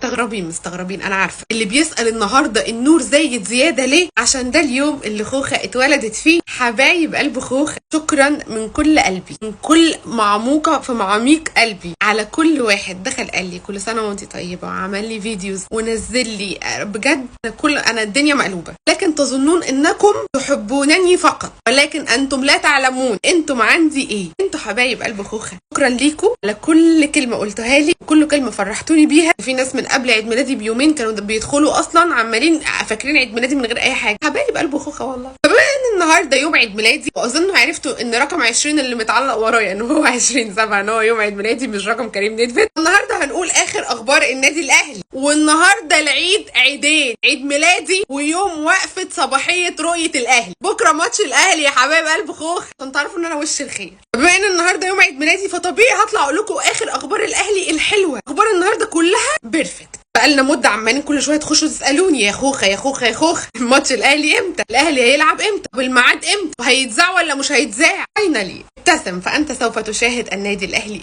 مستغربين انا عارفه. اللي بيسأل النهارده النور زايد زياده ليه؟ عشان ده اليوم اللي خوخه اتولدت فيه. حبايب قلب خوخه، شكرا من كل قلبي، من كل معموقه في معاميق قلبي، على كل واحد دخل قال لي كل سنه وانت طيبه، وعمل لي فيديوز ونزل لي. بجد انا الدنيا مقلوبه. لكن تظنون انكم تحبونني فقط، ولكن انتم لا تعلمون انتم عندي ايه. انتوا حبايب قلب خوخه، شكرا ليكم على كل كلمه قلتوها لي وكل كلمه فرحتوني بيها. في ناس من قبل عيد ميلادي بيومين كانوا بيدخلوا اصلا عمالين فاكرين عيد ميلادي من غير اي حاجه. حبايب قلب خوخه والله. فبما ان النهارده يوم عيد ميلادي، واظن عرفتوا ان رقم 20 اللي متعلق ورايا ان هو 20/7، ان هو يوم عيد ميلادي مش رقم كريم نيدفيد. النهارده هنقول اخر اخبار النادي الاهلي. والنهارده العيد عيدين، عيد ميلادي ويوم وقفه صباحيه رؤيه الاهلي. بكره ماتش الاهلي يا حبايب قلب خوخ، عشان تعرفوا ان انا وش الخير. بما ان النهارده يوم عيد ميلادي، فطبيعي هطلع اقول لكم اخر اخبار الاهلي الحلوه. اخبار النهارده كلها بيرفكت. بقالنا مده عمالين كل شويه تخشوا تسالوني يا خوخه ماتش الاهلي امتى؟ الاهلي هيلعب امتى؟ والميعاد امتى؟ وهيتذاع ولا مش هيتذاع؟ فاينلي ابتسم، فانت سوف تشاهد النادي الاهلي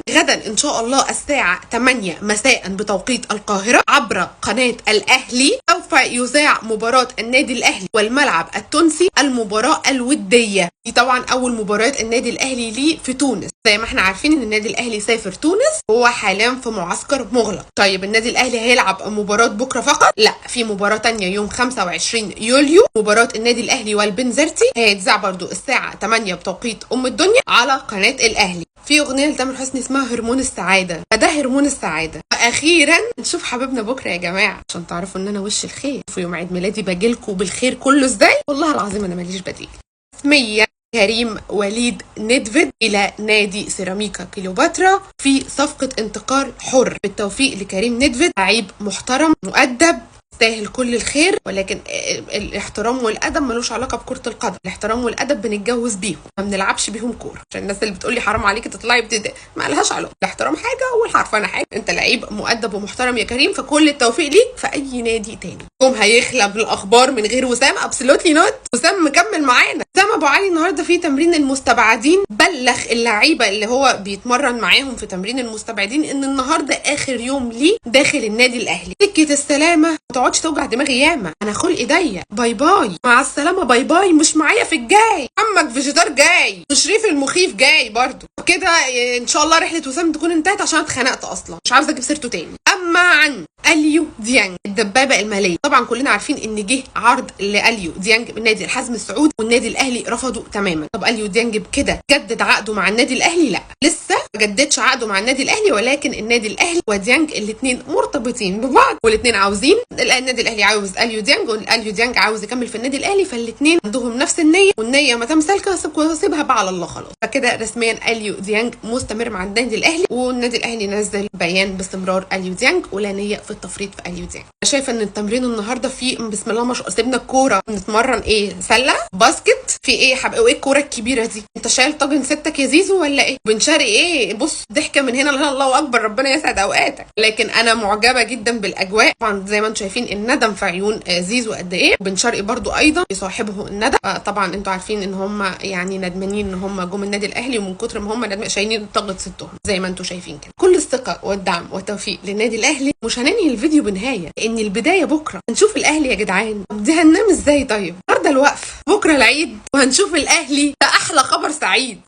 غدا ان شاء الله الساعه 8 مساء بتوقيت القاهره عبر قناه الاهلي. سوف يذاع مباراه النادي الاهلي والملعب التونسي، المباراه الوديه. دي طبعا اول مباريات النادي الاهلي ليه في تونس. زي ما احنا عارفين ان النادي الاهلي سافر تونس، هو حاليا في معسكر مغلق. طيب النادي الاهلي هيلعب مباراه بكره فقط؟ لا، في مباراه تانية يوم 25 يوليو، مباراه النادي الاهلي والبنزرتي، هيتذاع برضو الساعه 8 بتوقيت ام الدنيا على قناه الاهلي. في اغنيه لتامر حسني اسمها هرمون السعاده، فده هرمون السعاده. واخيرا نشوف حبيبنا بكره يا جماعه، عشان تعرفوا ان انا وش الخير. في يوم عيد ميلادي باجيلكوا بالخير كله ازاي، والله العظيم انا ماليش بديل. رسميا كريم وليد نيدفيد الى نادي سيراميكا كليوباترا في صفقه انتقال حر. بالتوفيق لكريم نيدفيد، لعيب محترم مؤدب يستاهل كل الخير. ولكن الاحترام والادب ملوش علاقه بكره القدم. الاحترام والادب بنتجوز بيهم، ما بنلعبش بيهم كوره. عشان الناس اللي بتقول لي حرام عليكي تطلعي ما لهاش علاقه. الاحترام حاجه والحرفنه حاجه. انت لعيب مؤدب ومحترم يا كريم، فكل التوفيق ليك في اي نادي تاني. يوم هيخلى بالاخبار من غير وسام؟ ابسولوتلي نوت. وسام مكمل معانا. وسام ابو علي النهارده في تمرين المستبعدين بلغ اللعيبه اللي هو بيتمرن معاهم في تمرين المستبعدين ان النهارده اخر يوم ليه داخل النادي الاهلي. سكه السلامه، ما تقعدش توجع دماغي ياما، انا خلقي ضيق. باي باي، مع السلامه، باي باي. مش معايا في الجاي، عمك فيجيتار جاي، تشريف المخيف جاي برضو كده. ان شاء الله رحله وسام تكون انتهت، عشان اتخنقت اصلا، مش عاوزه اجيب سيرته تاني. اما عن اليو ديانج الدبابه الماليه، طبعا كلنا عارفين ان جه عرض لاليو ديانج من نادي الحزم السعودي، والنادي الاهلي رفضه تماما. طب اليو ديانج بكده جدد عقده مع النادي الاهلي؟ لا، لسه ما جددش عقده مع النادي الاهلي. ولكن النادي الاهلي وديانج الاثنين مرتبطين ببعض، والاثنين عاوزين. النادي الاهلي عاوز اليو ديانج، واليو ديانج عاوز يكمل في النادي الاهلي. فالاثنين عندهم نفس النيه، والنيه ما تمسلكها سيبها بقى على الله خلاص. فكده رسميا اليو ديانج مستمر مع النادي الاهلي، والنادي الاهلي نزل بيان باستمرار اليو ديانج ولا نيه في التفريط في اليو ديانج. شايفه ان التمرين النهارده فيه بسم الله ما شاء الله. سيبنا الكوره نتمرن ايه؟ سله، باسكت، في ايه وايه الكوره الكبيره دي؟ انت شايل طاجن ستك يا زيزو ولا ايه؟ بن شرقي ايه؟ بص ضحكه من هنا لهنا، الله اكبر، ربنا يسعد اوقاتك. لكن انا معجبه جدا بالاجواء. طبعا زي ما انتم شايفين الندم في عيون زيزو قد ايه، بن شرقي برضو ايضا يصاحبه الندم. طبعا انتوا عارفين ان هم يعني ندمانين ان هم جم النادي الاهلي، ومن كتر ما هم شايلين طاقه ستهم زي ما انتم شايفين كده. كل الثقه والدعم والتوفيق للنادي الاهلي. مش هننهي الفيديو بنهايه، لان البدايه بكره. هنشوف الاهلي يا جدعان. دي هننام ازاي طيب؟ النهارده الوقف، بكره العيد، وهنشوف الاهلي. ده احلى خبر سعيد.